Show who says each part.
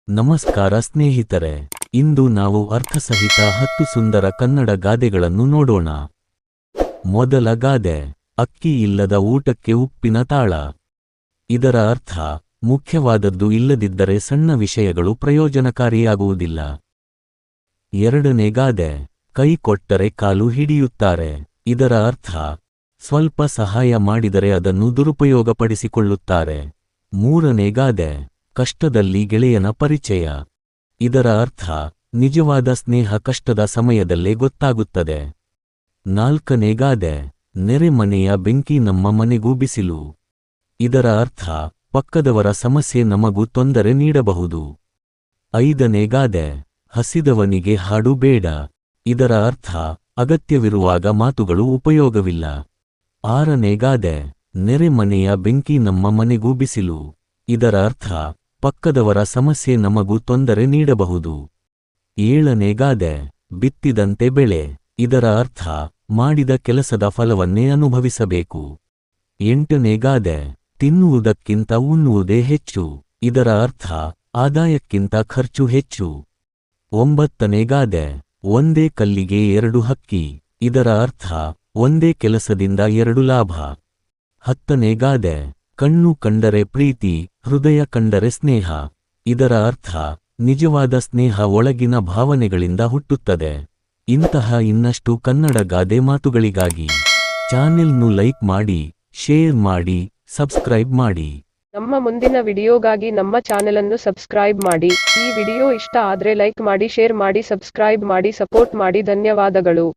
Speaker 1: ನಮಸ್ಕಾರ ಸ್ನೇಹಿತರೆ, ಇಂದು ನಾವು ಅರ್ಥಸಹಿತ 10 ಸುಂದರ ಕನ್ನಡ ಗಾದೆಗಳನ್ನು ನೋಡೋಣ. ಮೊದಲ ಗಾದೆ, ಅಕ್ಕಿ ಇಲ್ಲದ ಊಟಕ್ಕೆ ಉಪ್ಪಿನ ತಾಳ. ಇದರ ಅರ್ಥ, ಮುಖ್ಯವಾದದ್ದು ಇಲ್ಲದಿದ್ದರೆ ಸಣ್ಣ ವಿಷಯಗಳು ಪ್ರಯೋಜನಕಾರಿಯಾಗುವುದಿಲ್ಲ. ಎರಡನೇ ಗಾದೆ, ಕೈ ಕೊಟ್ಟರೆ ಕಾಲು ಹಿಡಿಯುತ್ತಾರೆ. ಇದರ ಅರ್ಥ, ಸ್ವಲ್ಪ ಸಹಾಯ ಮಾಡಿದರೆ ಅದನ್ನು ದುರುಪಯೋಗಪಡಿಸಿಕೊಳ್ಳುತ್ತಾರೆ. ಮೂರನೇ ಗಾದೆ, ಕಷ್ಟದಲ್ಲಿ ಗೆಳೆಯನ ಪರಿಚಯ. ಇದರ ಅರ್ಥ, ನಿಜವಾದ ಸ್ನೇಹ ಕಷ್ಟದ ಸಮಯದಲ್ಲೇ ಗೊತ್ತಾಗುತ್ತದೆ. ನಾಲ್ಕನೇ ಗಾದೆ, ನೆರೆಮನೆಯ ಬೆಂಕಿ ನಮ್ಮ ಮನೆಗೂ ಬಿಸಿಲು. ಇದರ ಅರ್ಥ, ಪಕ್ಕದವರ ಸಮಸ್ಯೆ ನಮಗೂ ತೊಂದರೆ ನೀಡಬಹುದು. ಐದನೇ ಗಾದೆ, ಹಸಿದವನಿಗೆ ಹಾಡು ಬೇಡ. ಇದರ ಅರ್ಥ, ಅಗತ್ಯವಿರುವಾಗ ಮಾತುಗಳು ಉಪಯೋಗವಿಲ್ಲ. ಆರನೇ ಗಾದೆ, ನೆರೆಮನೆಯ ಬೆಂಕಿ ನಮ್ಮ ಮನೆಗೂ ಬಿಸಿಲು. ಇದರ ಅರ್ಥ, ಪಕ್ಕದವರ ಸಮಸ್ಯೆ ನಮಗೂ ತೊಂದರೆ ನೀಡಬಹುದು. ಏಳನೇ ಗಾದೆ, ಬಿತ್ತಿದಂತೆ ಬೆಳೆ. ಇದರ ಅರ್ಥ, ಮಾಡಿದ ಕೆಲಸದ ಫಲವನ್ನೇ ಅನುಭವಿಸಬೇಕು. ಎಂಟನೇ ಗಾದೆ, ತಿನ್ನುವುದಕ್ಕಿಂತ ಉಣ್ಣುವುದೇ ಹೆಚ್ಚು. ಇದರ ಅರ್ಥ, ಆದಾಯಕ್ಕಿಂತ ಖರ್ಚು ಹೆಚ್ಚು. ಒಂಬತ್ತನೇ ಗಾದೆ, ಒಂದೇ ಕಲ್ಲಿಗೆ 2 ಹಕ್ಕಿ. ಇದರ ಅರ್ಥ, ಒಂದೇ ಕೆಲಸದಿಂದ 2 ಲಾಭ. ಹತ್ತನೇ ಗಾದೆ, ಕಣ್ಣು ಕಂಡರೆ ಪ್ರೀತಿ, ಹೃದಯ ಕಂಡರೆ ಸ್ನೇಹ. ಇದರ ಅರ್ಥ, ನಿಜವಾದ ಸ್ನೇಹ ಒಳಗಿನ ಭಾವನೆಗಳಿಂದ ಹುಟ್ಟುತ್ತದೆ. ಇಂತಹ ಇನ್ನಷ್ಟು ಕನ್ನಡ ಗಾದೆ ಮಾತುಗಳಿಗಾಗಿ ಚಾನೆಲ್ನು ಲೈಕ್ ಮಾಡಿ, ಶೇರ್ ಮಾಡಿ, ಸಬ್ಸ್ಕ್ರೈಬ್ ಮಾಡಿ.
Speaker 2: ನಮ್ಮ ಮುಂದಿನ ವಿಡಿಯೋಗಾಗಿ ನಮ್ಮ ಚಾನೆಲನ್ನು ಸಬ್ಸ್ಕ್ರೈಬ್ ಮಾಡಿ. ಈ ವಿಡಿಯೋ ಇಷ್ಟ ಆದ್ರೆ ಲೈಕ್ ಮಾಡಿ, ಶೇರ್ ಮಾಡಿ, ಸಬ್ಸ್ಕ್ರೈಬ್ ಮಾಡಿ, ಸಪೋರ್ಟ್ ಮಾಡಿ. ಧನ್ಯವಾದಗಳು.